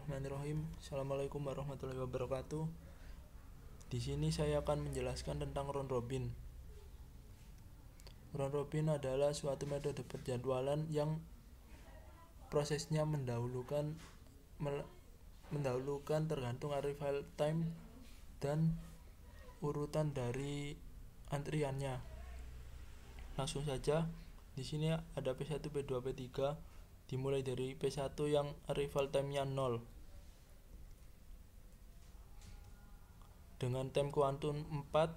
Bismillahirrahmanirrahim. Assalamualaikum warahmatullahi wabarakatuh. Di sini saya akan menjelaskan tentang round robin. Round robin adalah suatu metode penjadwalan yang prosesnya mendahulukan tergantung arrival time dan urutan dari antriannya. Langsung saja, di sini ada P1, P2, P3 dimulai dari P1 yang arrival time-nya 0 dengan time kuantum 4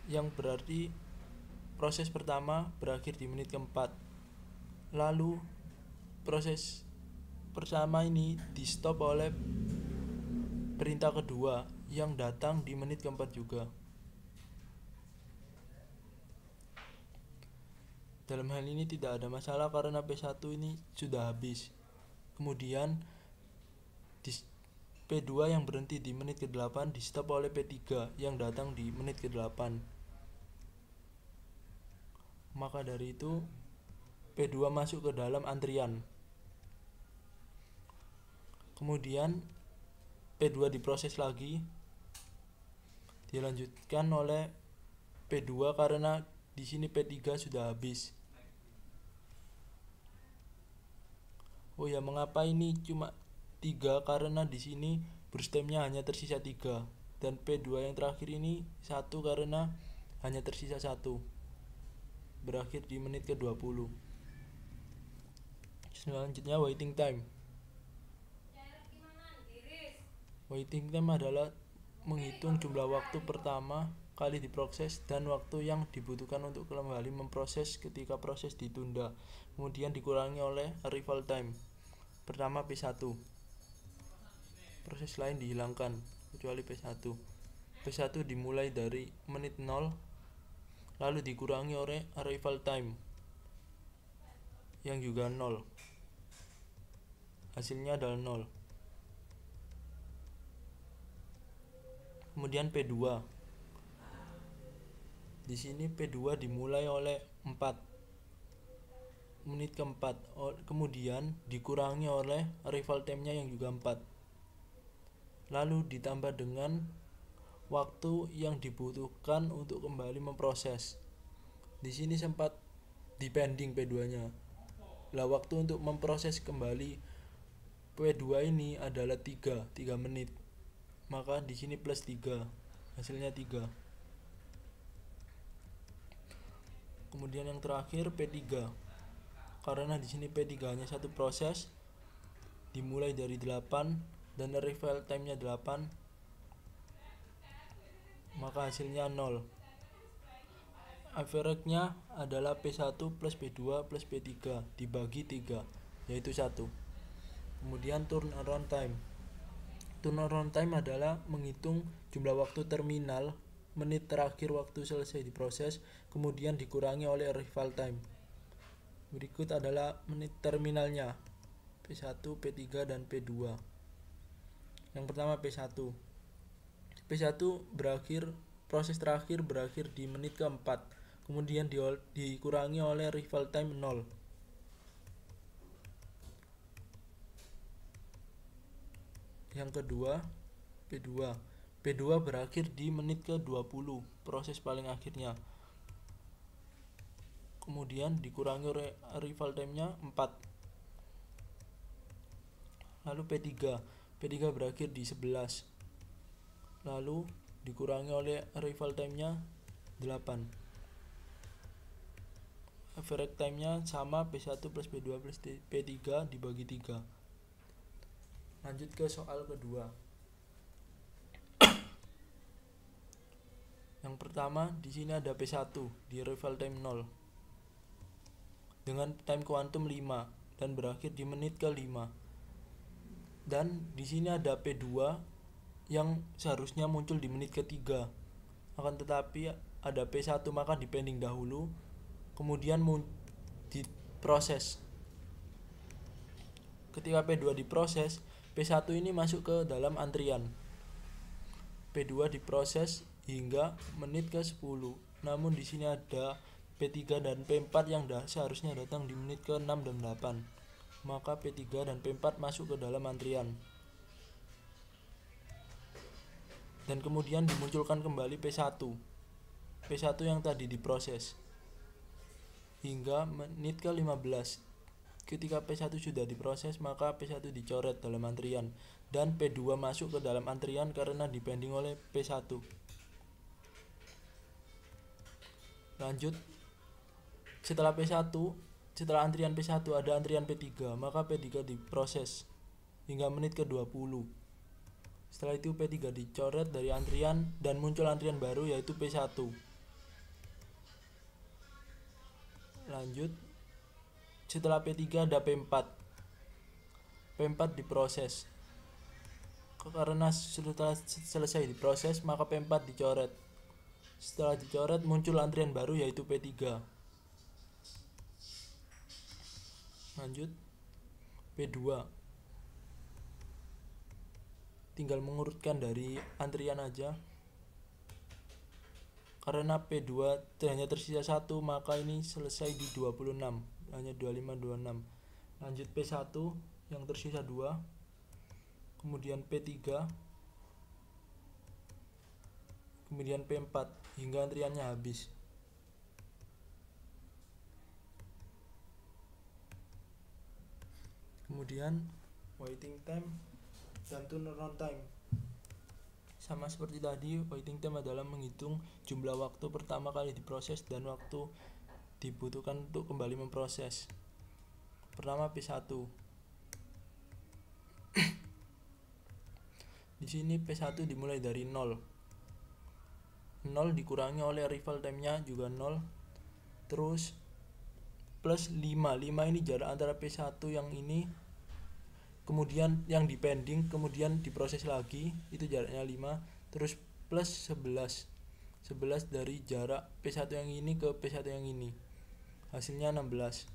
yang berarti proses pertama berakhir di menit keempat. Lalu proses pertama ini di stop oleh perintah kedua yang datang di menit keempat juga. Dalam hal ini tidak ada masalah karena P1 ini sudah habis. Kemudian di P2 yang berhenti di menit ke-8 di stop oleh P3 yang datang di menit ke-8. Maka dari itu P2 masuk ke dalam antrian. Kemudian P2 diproses lagi, dilanjutkan oleh P2 karena di sini P3 sudah habis. Oh ya, mengapa ini cuma 3? Karena di sini burst time-nya hanya tersisa 3 dan P2 yang terakhir ini 1 karena hanya tersisa 1. Berakhir di menit ke-20. Selanjutnya waiting time. Waiting time adalah menghitung jumlah waktu pertama kali diproses dan waktu yang dibutuhkan untuk kembali memproses ketika proses ditunda, kemudian dikurangi oleh arrival time. Pertama P1. Proses lain dihilangkan kecuali P1. P1 dimulai dari menit 0 lalu dikurangi oleh arrival time yang juga 0. Hasilnya adalah 0. Kemudian P2. Di sini P2 dimulai oleh 4 menit keempat, kemudian dikurangi oleh arrival time-nya yang juga 4. Lalu ditambah dengan waktu yang dibutuhkan untuk kembali memproses. Di sini sempat dipending P2-nya. Lah waktu untuk memproses kembali P2 ini adalah 3 menit. Maka di sini plus 3. Hasilnya 3. Kemudian yang terakhir P3. Karena di sini P3 hanya satu proses dimulai dari 8 dan arrival time-nya 8, maka hasilnya 0. Average-nya adalah P1 plus P2 plus P3 dibagi 3, yaitu 1. Kemudian turnaround time. Turnaround time adalah menghitung jumlah waktu terminal menit terakhir waktu selesai diproses, kemudian dikurangi oleh arrival time. Berikut adalah menit terminalnya P1, P3, dan P2. Yang pertama P1. P1 berakhir, proses terakhir berakhir di menit keempat, kemudian dikurangi oleh arrival time 0. Yang kedua P2. P2 berakhir di menit ke-20, proses paling akhirnya. Kemudian dikurangi oleh arrival time-nya 4. Lalu P3 berakhir di 11. Lalu dikurangi oleh arrival time-nya 8. Average time-nya sama P1 plus P2 plus P3 dibagi 3. Lanjut ke soal kedua. Yang pertama, di sini ada P1 di arrival time 0 dengan time kuantum 5 dan berakhir di menit ke-5. Dan di sini ada P2 yang seharusnya muncul di menit ke-3. Akan tetapi ada P1 maka dipending dahulu, kemudian diproses. Ketika P2 diproses, P1 ini masuk ke dalam antrian. P2 diproses hingga menit ke-10. Namun di sini ada P3 dan P4 yang seharusnya datang di menit ke-6 dan 8. maka P3 dan P4 masuk ke dalam antrian. Dan kemudian dimunculkan kembali P1 yang tadi diproses hingga menit ke 15. Ketika P1 sudah diproses, maka P1 dicoret dalam antrian dan P2 masuk ke dalam antrian karena dipending oleh P1. Lanjut, setelah antrian P1 ada antrian P3, maka P3 diproses hingga menit ke 20. Setelah itu P3 dicoret dari antrian dan muncul antrian baru yaitu P1. Lanjut, setelah P3 ada P4. P4 diproses. Karena setelah selesai diproses, maka P4 dicoret. Setelah dicoret muncul antrian baru yaitu P3. Lanjut, P2. Tinggal mengurutkan dari antrian aja. Karena P2 hanya tersisa 1, maka ini selesai di 26, hanya 25-26. Lanjut P1 yang tersisa 2, kemudian P3, kemudian P4 hingga antriannya habis. Kemudian waiting time dan turnaround time. Sama seperti tadi, waiting time adalah menghitung jumlah waktu pertama kali diproses dan waktu dibutuhkan untuk kembali memproses. Pertama P1. Di sini P1 dimulai dari 0. 0 dikurangi oleh arrival time-nya juga 0. Terus plus 5. 5 ini jarak antara P1 yang ini, kemudian yang dipending, kemudian diproses lagi, itu jaraknya 5. Terus plus 11 dari jarak P1 yang ini ke P1 yang ini, hasilnya 16.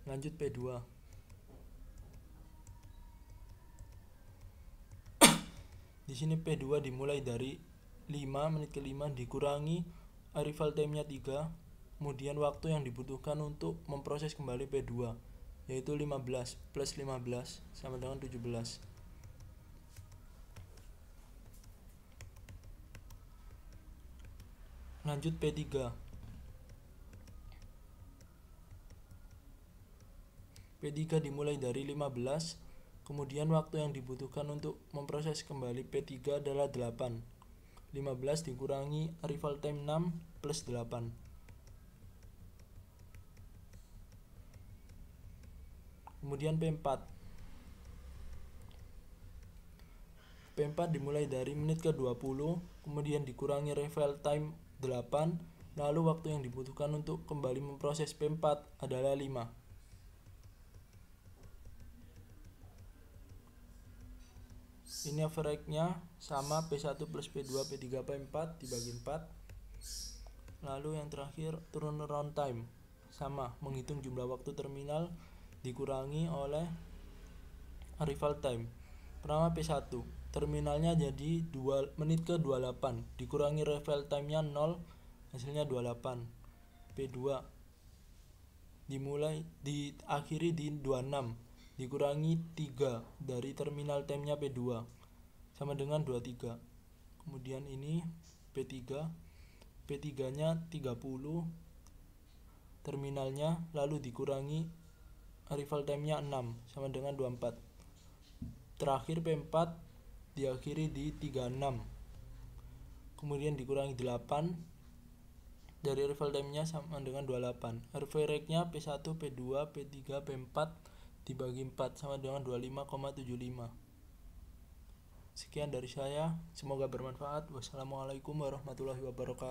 Lanjut P2. Di sini P2 dimulai dari 5, menit ke 5 dikurangi arrival time-nya 3, kemudian waktu yang dibutuhkan untuk memproses kembali P2 yaitu 15 plus 15 sama dengan 17. Lanjut P3. P3 dimulai dari 15, kemudian waktu yang dibutuhkan untuk memproses kembali P3 adalah 8. 15 dikurangi arrival time 6 plus 8. Kemudian P4. P4 dimulai dari menit ke 20, kemudian dikurangi arrival time 8, lalu waktu yang dibutuhkan untuk kembali memproses P4 adalah 5. Ini average-nya sama P1 plus P2, P3, P4 dibagi 4. Lalu yang terakhir turnaround time, sama, menghitung jumlah waktu terminal dikurangi oleh arrival time. Pertama P1, terminalnya jadi 2 menit ke 28, dikurangi arrival time-nya 0, hasilnya 28. P2 diakhiri di 26, dikurangi 3 dari terminal time-nya P2 sama dengan 23. Kemudian ini P3 nya 30 terminalnya, lalu dikurangi arrival time-nya 6 sama dengan 24. Terakhir P4 diakhiri di 36, kemudian dikurangi 8 dari arrival time-nya sama dengan 28. Average-nya P1, P2, P3, P4 dibagi 4 sama dengan 25,75. Sekian dari saya, semoga bermanfaat. Wassalamualaikum warahmatullahi wabarakatuh.